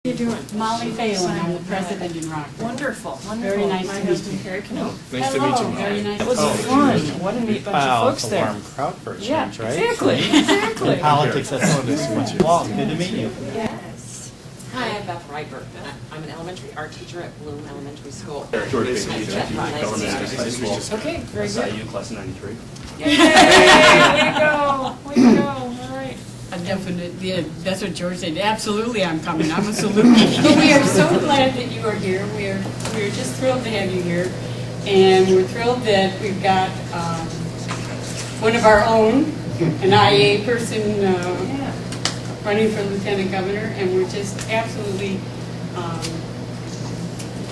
How you doing? Molly Phelan, I'm the president in Rockford. Wonderful, wonderful. Very nice My to meet husband you. Harry Quinn. Nice to meet you. Very nice. It was Oh. fun. What a neat bunch of folks It's a there. warm crowd for a Yeah, change, right? exactly, exactly. In politics, that's what it is. Well, good to meet you. Yes. Hi, I'm Beth Riper, and I'm an elementary art teacher at Bloom Elementary School. George Bailey, Government High School. Okay, very good. SIU class of 93. Yay! Way to go! Way to go! All right. A definite, yeah, that's what George said. Absolutely, I'm coming. I'm a salute. But we are so glad that you are here. We're just thrilled to have you here, and we're thrilled that we've got one of our own, an IEA person running for lieutenant governor, and we're just absolutely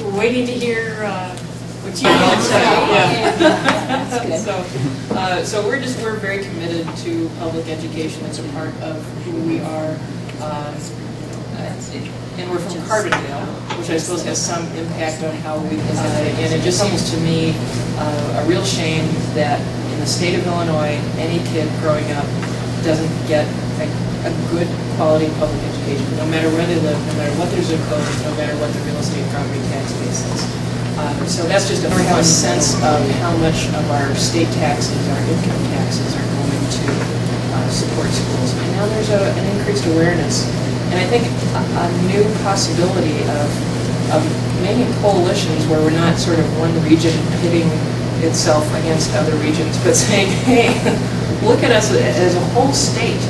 we're waiting to hear what you have to say. So we're very committed to public education as a part of who we are, and we're from Carbondale, which I suppose has some impact on how we. And it just seems to me a real shame that in the state of Illinois, any kid growing up doesn't get a good quality public education, no matter where they live, no matter what their zip code is, no matter what the real estate property tax base is. So that's just to have a sense of how much of our state taxes, our income taxes, are going to support schools. And now there's an increased awareness. And I think a new possibility of making coalitions where we're not sort of one region pitting itself against other regions, but saying, hey, look at us as a whole state.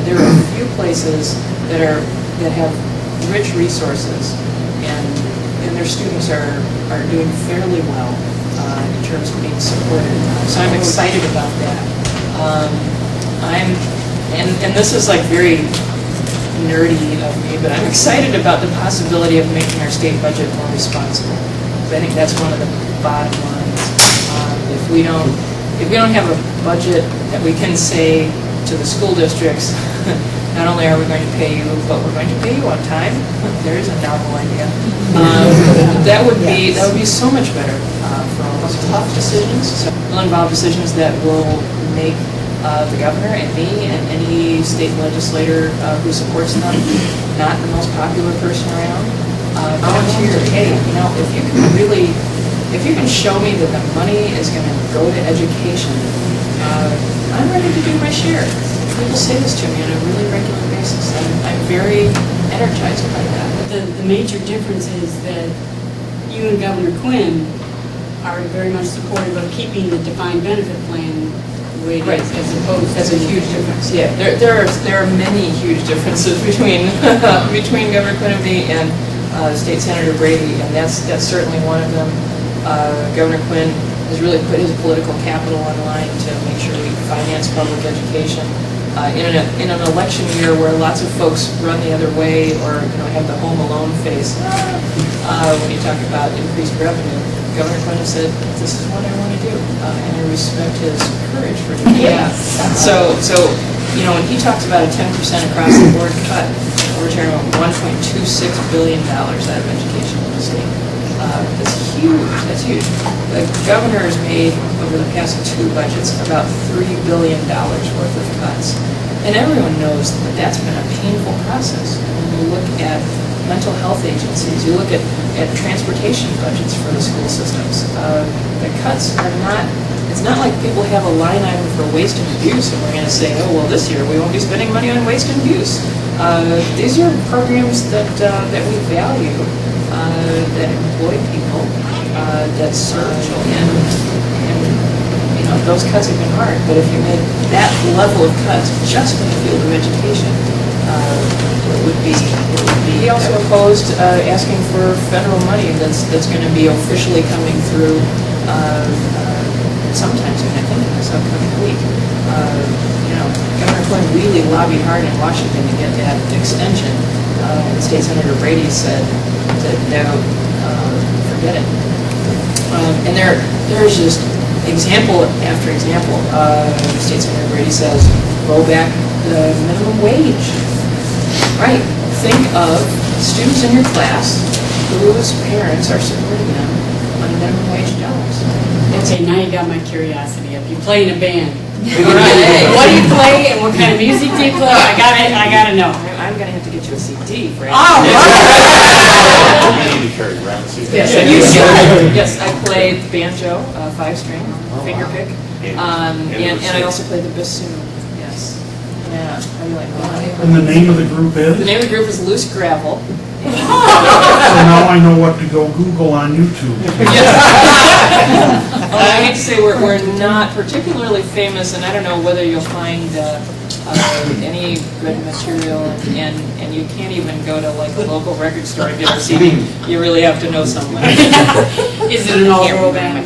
There are a few places that have rich resources, and their students are doing fairly well in terms of being supported. So I'm excited about that. And this is like very nerdy of me, but I'm excited about the possibility of making our state budget more responsible. So I think that's one of the bottom lines. If we don't have a budget that we can say to the school districts, not only are we going to pay you, but we're going to pay you on time. There is a novel idea. That would be so much better for all those tough decisions. So will involve decisions that will make the governor and me and any state legislator who supports them not the most popular person around. Volunteer. Hey, if you can show me that the money is going to go to education, I'm ready to do my share. People say this to me on a really regular basis. I'm very energized by that. The major difference is that you and Governor Quinn are very much supportive of keeping the defined benefit plan the way it is, as opposed to... That's a huge difference. Yeah, there are many huge differences between Governor Quinn and me and State Senator Brady, and that's certainly one of them. Governor Quinn has really put his political capital on the line to make sure we finance public education. In an election year where lots of folks run the other way or have the home alone face when you talk about increased revenue, Governor Quinn said, "This is what I want to do," and I respect his courage for doing that. So when he talks about a 10% across the board cut, we're talking about $1.26 billion out of education in the state. That's huge. That's huge. The governor has made, over the past 2 budgets, about $3 billion worth of cuts. And everyone knows that that's been a painful process. When you look at mental health agencies, you look at transportation budgets for the school systems, the cuts are not, it's not like people have a line item for waste and abuse and we're going to say, oh, well, this year we won't be spending money on waste and abuse. These are programs that we value, that employ people, that serve children, and those cuts have been hard. But if you made that level of cuts just in the field of education, it would be. He also opposed asking for federal money that's going to be officially coming through sometime soon. I think in this upcoming week. Governor Quinn really lobbied hard in Washington to get that extension. And State Senator Brady said that no, forget it. And there's just example after example. State Senator Brady says, roll back the minimum wage. Right. Think of students in your class whose parents are supporting them on minimum wage jobs. Okay, now you got my curiosity. If you play in a band, Right. what do you play and what kind of music do you play? I gotta know. I'm going to have to get you a CD, Fred. Oh, We need to carry around. Yes, you should. Yes, I played banjo, 5-string, finger pick, and I also played the bassoon. Yes. Yeah. How do you like that? And the name of the group is? The name of the group is Loose Gravel. So now I know what to go Google on YouTube. Well, I hate to say we're not particularly famous, and I don't know whether you'll find any good material, and you can't even go to like a local record store and get a CD. You really have to know someone. is it an all-girl band?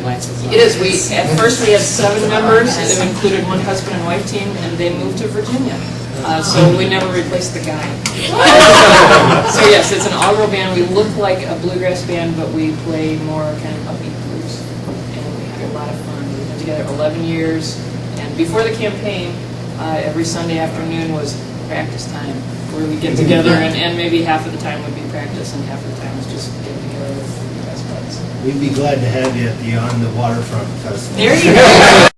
It is. At first we had 7 members. It included one husband and wife team, and they moved to Virginia. So we never replaced the guy. So yes, it's an all-girl band. We look like a bluegrass band, but we play more kind of upbeat blues, and we have a lot of fun. We've been together 11 years, and before the campaign, every Sunday afternoon was practice time, where we get together, and maybe half of the time would be practice, and half of the time was just getting together with the best buds. We'd be glad to have you at the On the Waterfront Festival. There you go.